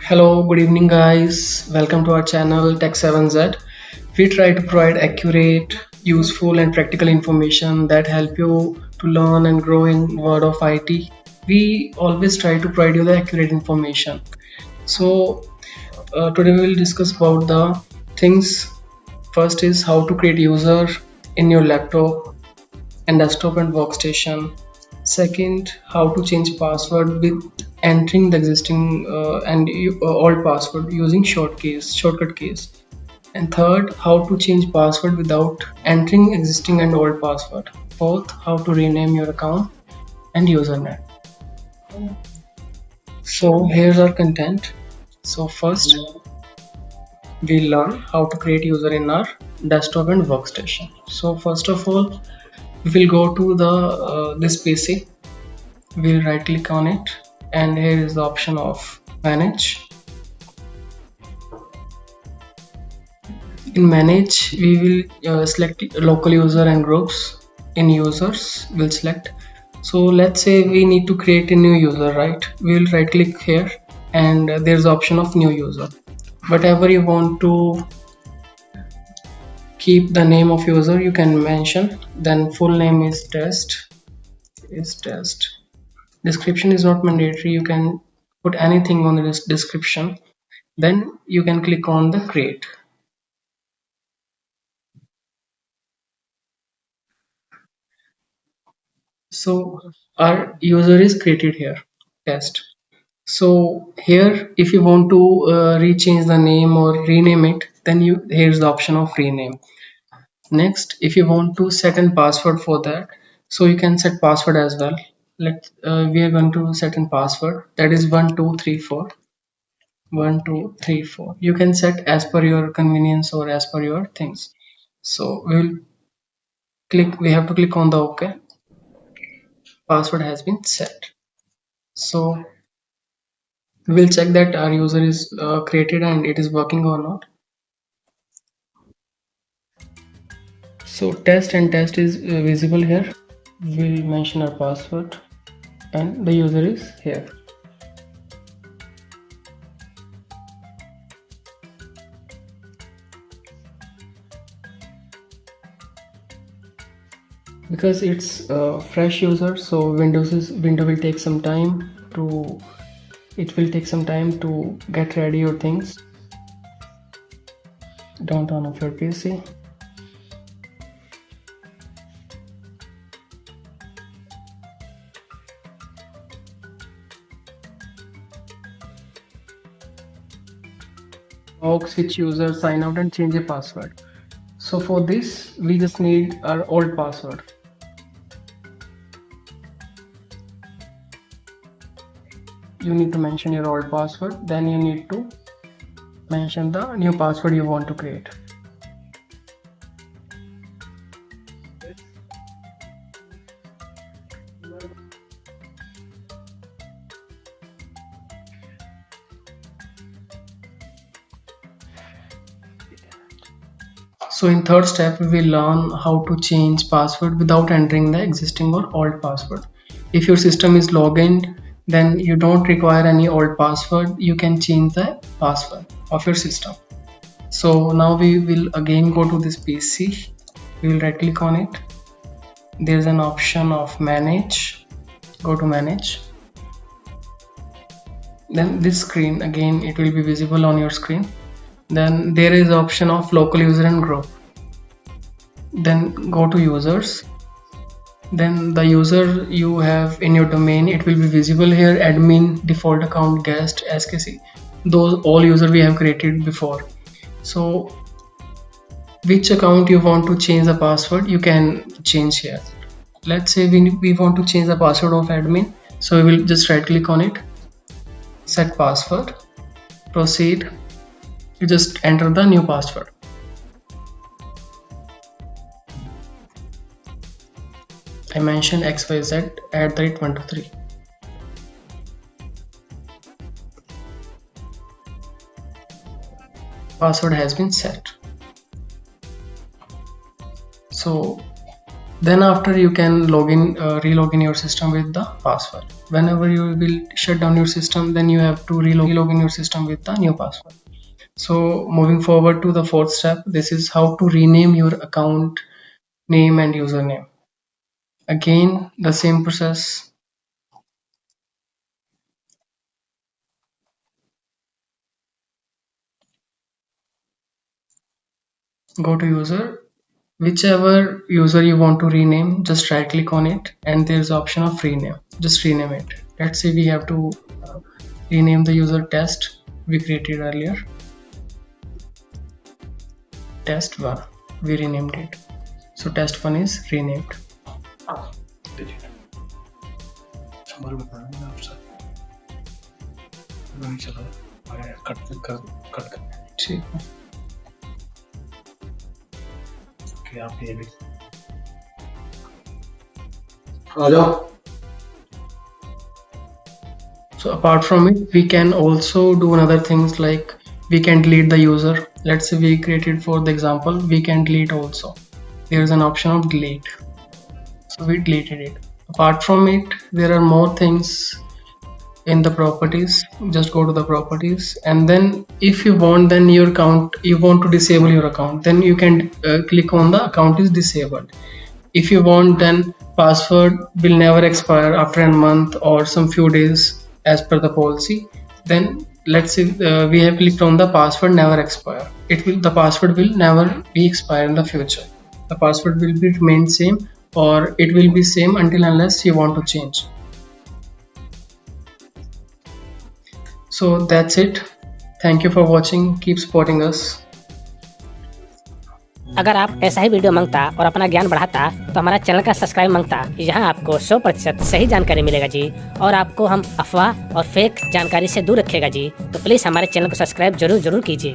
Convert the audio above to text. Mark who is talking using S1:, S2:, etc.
S1: Hello, good evening, guys. Welcome to our channel Tech7Z. We try to provide accurate, useful, and practical information that help you to learn and grow in world of IT. We always try to provide you the accurate information. So today we will discuss about the things. First is how to create user in your laptop and desktop and workstation. Second, how to change password with entering the existing old password using shortcut keys. And third, how to change password without entering existing and old password. Fourth, how to rename your account and username. So here's our content. So first, we learn how to create user in our desktop and workstation. So first of all, we will go to the this PC. We'll right click on it, and here is the option of manage. In manage, we will select local user and groups. In users, we'll select. So let's say we need to create a new user, right? We will right click here, and there's the option of new user. Whatever you want to keep the name of user, you can mention. Then full name is test. Description is not mandatory. You can put anything on this description. Then you can click on the create. So our user is created here, test. So here, if you want to rechange the name or rename it, then here's the option of rename. Next, if you want to set a password for that, so you can set password as well. We are going to set a password that is 1234. 1234. You can set as per your convenience or as per your things. So we have to click on the OK. Password has been set. So we'll check that our user is created and it is working or not. So test and test is visible here. We'll mention our password and the user is here. Because it's a fresh user, so window will take some time to get ready your things. Don't turn off your PC. Switch user, sign out and change a password. So for this we just need our old password. You need to mention your old password, then you need to mention the new password you want to create. So in third step, we will learn how to change password without entering the existing or old password. If your system is logged in, then you don't require any old password. You can change the password of your system. So now we will again go to this PC. We will right click on it. There's an option of manage. Go to manage. Then this screen, again it will be visible on your screen. Then there is option of local user and group. Then go to users. Then the user you have in your domain, it will be visible here: admin, default account, guest, SKC. Those all user we have created before. So which account you want to change the password, you can change here. Let's say we want to change the password of admin, so we will just right click on it, set password, proceed. You just enter the new password. I mentioned xyz@123. Password has been set. So then after you can relog in your system with the password. whenever you will shut down your system, then you have to relog in your system with the new password. So moving forward to the fourth step, this is how to rename your account name and username. Again, the same process. Go to user, whichever user you want to rename, just right click on it, and there's option of rename. Just rename it. Let's say we have to rename the user test we created earlier. Test 1, we renamed it. So test 1 is renamed. ठीक है। So apart from it, we can also do another things like we can delete the user. Let's say we created for the example, we can delete also. There's an option of delete. So we deleted it. Apart from it, there are more things in the properties. Just go to the properties, and then if you want, then your account, you want to disable your account, then you can click on the account is disabled. If you want, then password will never expire after a month or some few days as per the policy. Then let's say we have clicked on the password never expire. The password will never be expire in the future. The password will be remain same, or it will be same until unless you want to change. So that's it. Thank you for watching. Keep supporting us.
S2: अगर आप ऐसा ही video मांगता और अपना ज्ञान बढ़ाता तो हमारा चैनल का सब्सक्राइब मांगता। यहाँ आपको 100% सही जानकारी मिलेगा जी, और आपको हम अफवाह और फेक जानकारी से दूर रखेगा जी। तो प्लीज़ हमारे चैनल को सब्सक्राइब जरूर कीजिए।